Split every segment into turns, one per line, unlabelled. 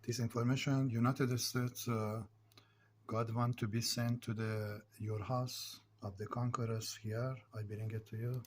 This information, United States, God want to be sent to your house of the conquerors here. I bring it to you.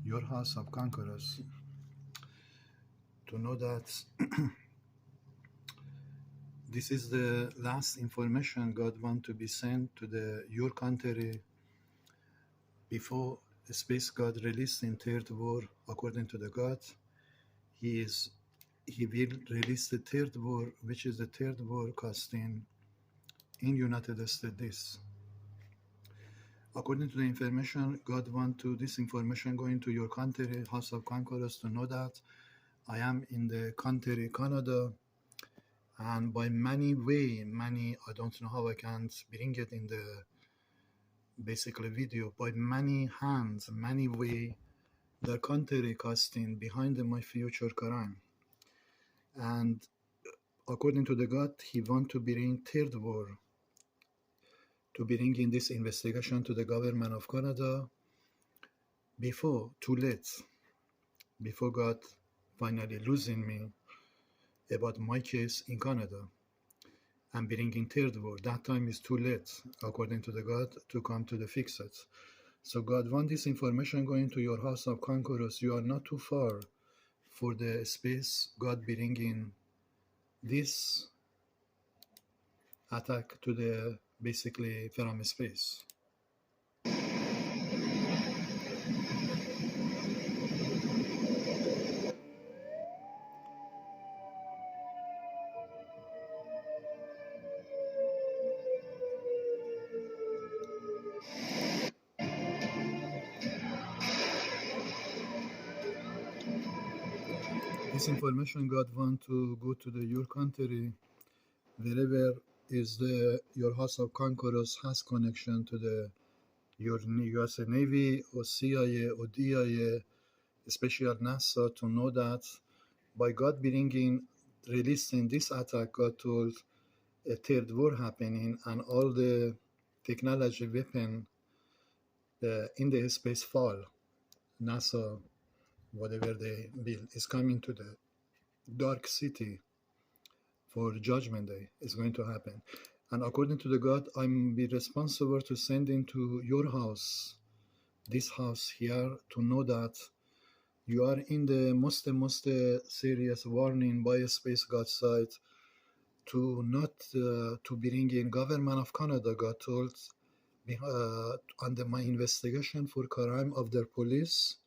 Your house of conquerors. To know that this is the last information God want to be sent to your country before the space God released in Third War. According to the God, He will release the Third War, which is the Third War costing in United States this. According to the information, God want to this information going to your country, House of Conquerors, to know that I am in the country Canada, and by many, I don't know how I can bring it in the basically video, by many hands, many way, the country casting behind my future crime. And according to the God, He want to bring Third War, to bring in this investigation to the government of Canada before too late, before God finally losing me about my case in Canada and bringing Third War. That time is too late, according to the God, to come to the fix it. So God want this information going to your House of Conquerors. You are not too far for the space God bringing this attack to the basically from space. This information God want to go to your country, wherever is your House of Conquerors has connection to your US Navy or CIA or DIA, especially NASA, to know that by God releasing this attack, God told a Third War happening and all the technology weapon in the space fall. NASA, whatever they build, is coming to the dark city for Judgment Day. Is going to happen. And according to the God, I'm be responsible to send into your house, this house here, to know that you are in the most serious warning by a space God side to not to bring in government of Canada. God told under my investigation for crime of their police,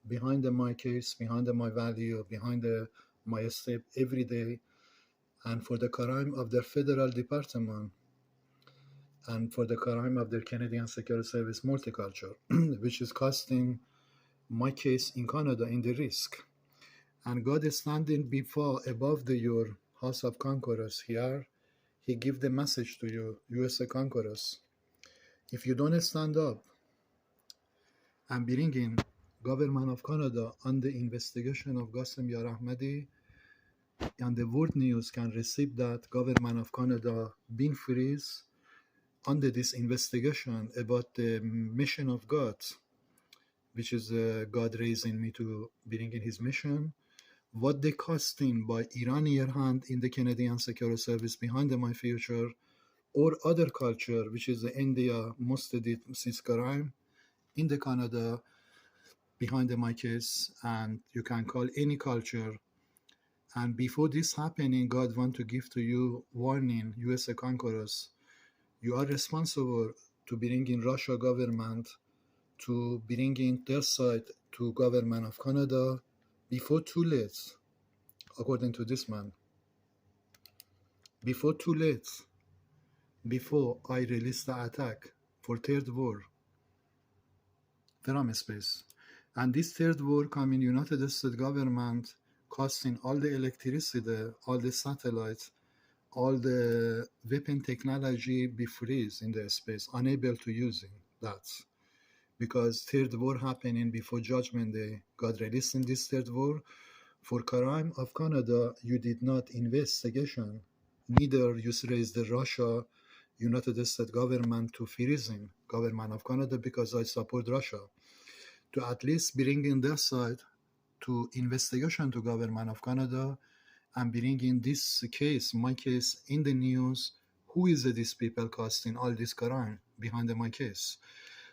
behind my case, behind my value, behind my step every day, and for the crime of their federal department, and for the crime of their Canadian Security Service multiculture, which is costing my case in Canada in the risk. And God is standing above your House of Conquerors here. He give the message to you, U.S. Conquerors. If you don't stand up and bring in government of Canada on the investigation of Qassem Yar Ahmadi, and the world news can receive that government of Canada been freeze under this investigation about the mission of God, which is God raising me to bring in His mission, what they costing by Iranian hand in the Canadian Security Service behind my future, or other culture, which is the India most did crime in the Canada behind my case, and you can call any culture. And before this happening, God want to give to you warning, U.S. Conquerors. You are responsible to bring in Russia government, to bring in their side to government of Canada before too late, according to this man. Before too late, before I release the attack for Third War from space. And this Third War coming United States government costing all the electricity, all the satellites, all the weapon technology be freeze in the space, unable to using that. Because Third War happening before Judgment Day, God releasing this Third War. For crime of Canada, you did not investigation, neither you raised the Russia, United States government to freezing government of Canada because I support Russia. To at least bring in their side to investigation to government of Canada and bringing this case, my case, in the news. Who is these people casting all this crime behind my case?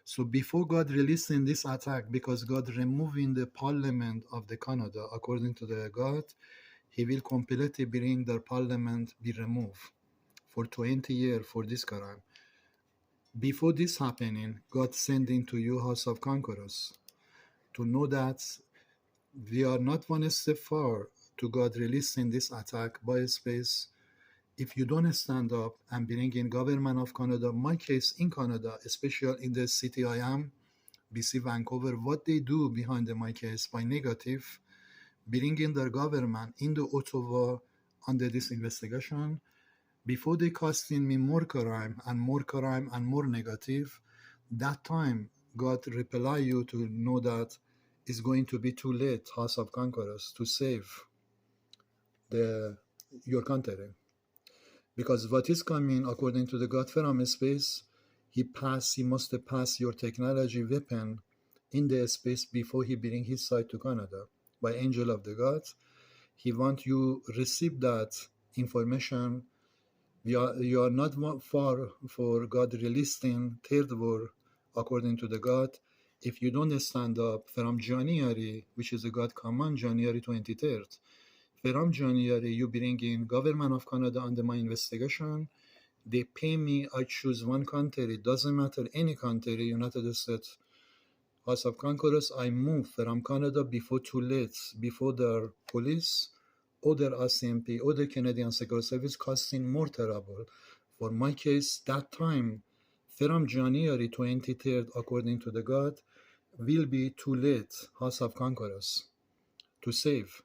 So before God releasing this attack, because God removing the parliament of the Canada, according to the God, he will completely bring the parliament be removed for 20 years for this crime. Before this happening, God sending to you House of Conquerors to know that we are not one step far to God releasing this attack by space. If you don't stand up and bring in government of Canada, my case in Canada, especially in the city I am, BC Vancouver, what they do behind my case by negative, bring in their government in the Ottawa under this investigation, before they casting me more crime and more crime and more negative, that time God reply you to know that it's going to be too late, House of Conquerors, to save your country. Because what is coming according to the God from space, he must pass your technology weapon in the space before he bring his side to Canada. By angel of the God, he want you receive that information. You are not far for God releasing third war according to the God. If you don't stand up from January, which is the God command, January 23rd, from January, you bring in government of Canada under my investigation. They pay me, I choose one country, it doesn't matter any country, United States, House of Conquerors, I move from Canada before too late, before their police, or their RCMP, or the Canadian Security Service costing more terrible. For my case, that time, from January 23rd, according to the God, will be too late, House of Conquerors, to save.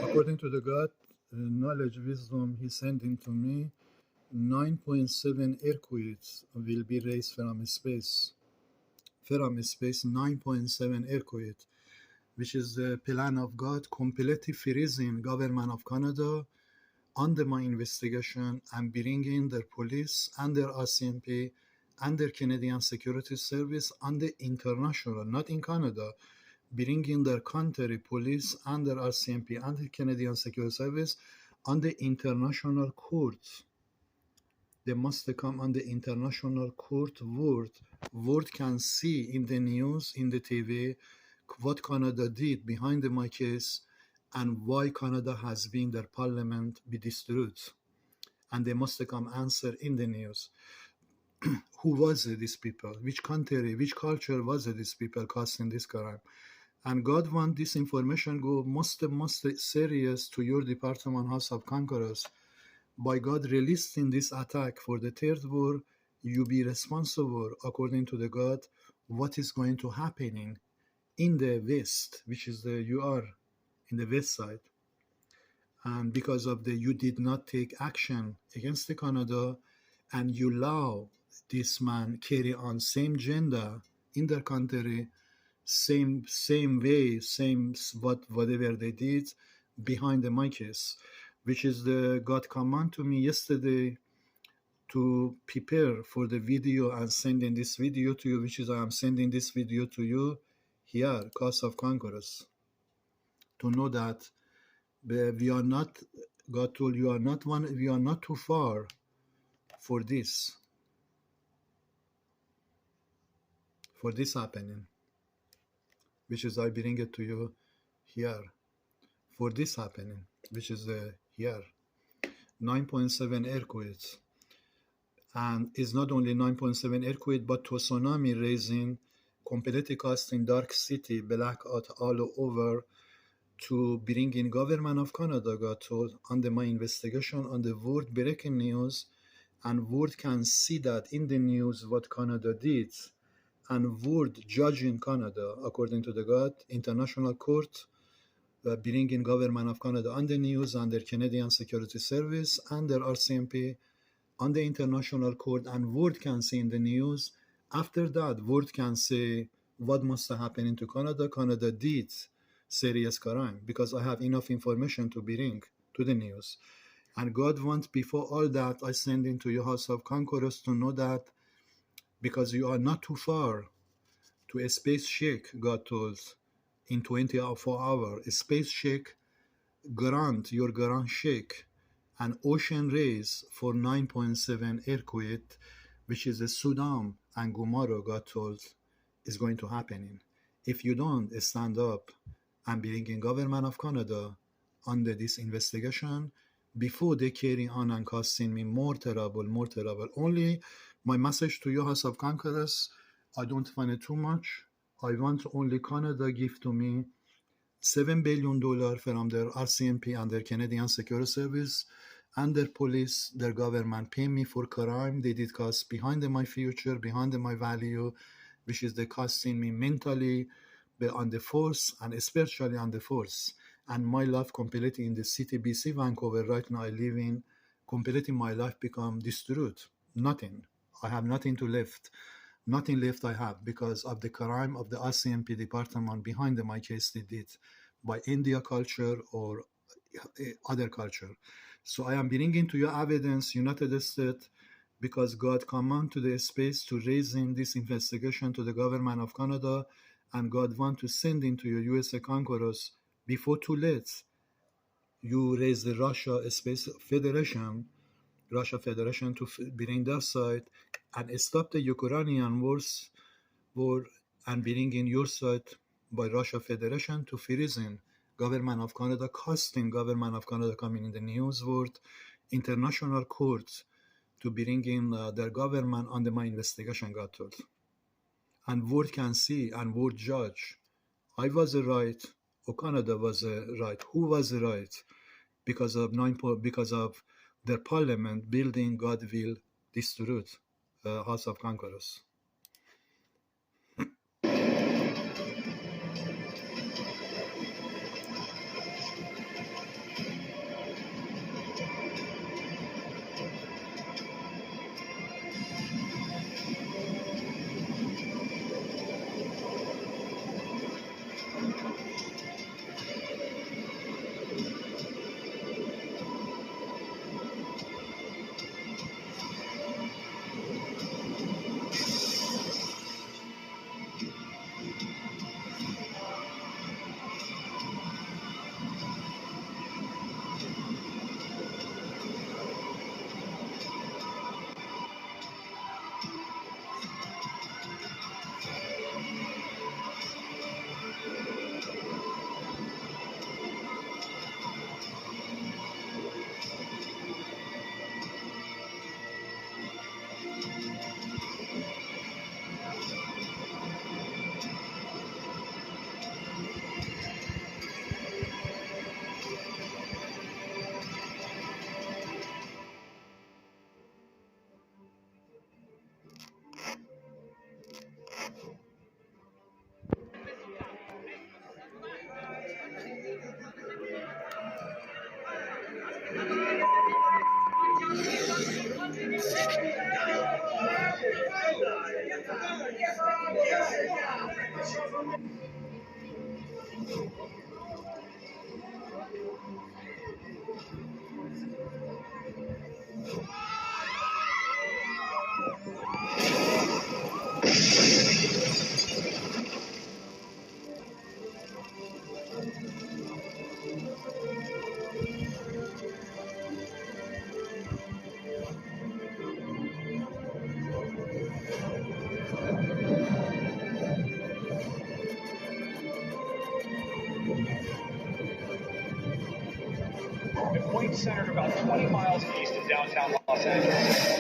According to the God, knowledge, wisdom, he sent into me, 9.7 earthquakes will be raised from space. From space, 9.7 earthquake, which is the plan of God, completely freezing government of Canada under my investigation and bringing their police and their RCMP and their Canadian Security Service and the international, not in Canada, bringing their country police and their RCMP and the Canadian Security Service on the international court. They must come on the international court. World can see in the news, in the TV, what Canada did behind my case and why Canada has been their parliament be destroyed. And they must come answer in the news. Who was these people? Which country, which culture was these people causing this crime? And God want this information go most serious to your department, House of Conquerors. By God releasing this attack for the third war, you be responsible according to the God what is going to happening in the west, which is you are in the west side. And because of you did not take action against the Canada, and you allow this man carry on same agenda in their country, same way, whatever they did behind the my case, which is the God command to me yesterday to prepare for the video and sending this video to you, which is I am sending this video to you here, House of Conquerors, to know that we are not, God told you are not one, we are not too far for this happening, which is I bring it to you here, for this happening, which is here, 9.7 earthquakes. And it's not only 9.7 earthquake, but to tsunami raising, completely casting dark city, blackout all over, to bring in government of Canada, got told, under my investigation on the world breaking news, and world can see that in the news what Canada did, and world judging Canada according to the God, international court, bringing government of Canada on the news, under Canadian Security Service, under RCMP, on the international court, and world can see in the news. After that, world can say what must happen into Canada. Canada did serious crime, because I have enough information to bring to the news. And God wants, before all that, I send into your house of conquerors to know that, because you are not too far to a space shake, God told, in 24 hours. A space shake grant, your grand shake, an ocean raise for 9.7 earthquake, which is a Sudan and Gomorrah, God told, is going to happen in. If you don't stand up and bring in government of Canada under this investigation, before they carry on and costing me more terrible. Only my message to you, House of Conquerors, I don't want it too much. I want only Canada give to me $7 billion from their RCMP and their Canadian Security Service and their police, their government pay me for crime they did cost behind my future, behind my value, which is they costing me mentally, on the force, and especially on the force. And my life completely in the city, BC, Vancouver, right now I live in, completely my life become destroyed. Nothing. I have nothing to left. Nothing left I have because of the crime of the RCMP department behind my case they did by India culture or other culture. So I am bringing to your evidence, United States, because God command to the space to raise in this investigation to the government of Canada, and God want to send into your USA conquerors before too late. You raise the Russia Space Federation to bring their side and stop the Ukrainian war and bring in your side by Russia Federation to freezing government of Canada, costing government of Canada coming in the news world, international courts to bring in their government under my investigation got told. And world can see and world judge. I was right or Canada was right. Who was right? Because of their parliament building, God will destroy House of Conquerors.
The point centered about 20 miles east of downtown Los Angeles.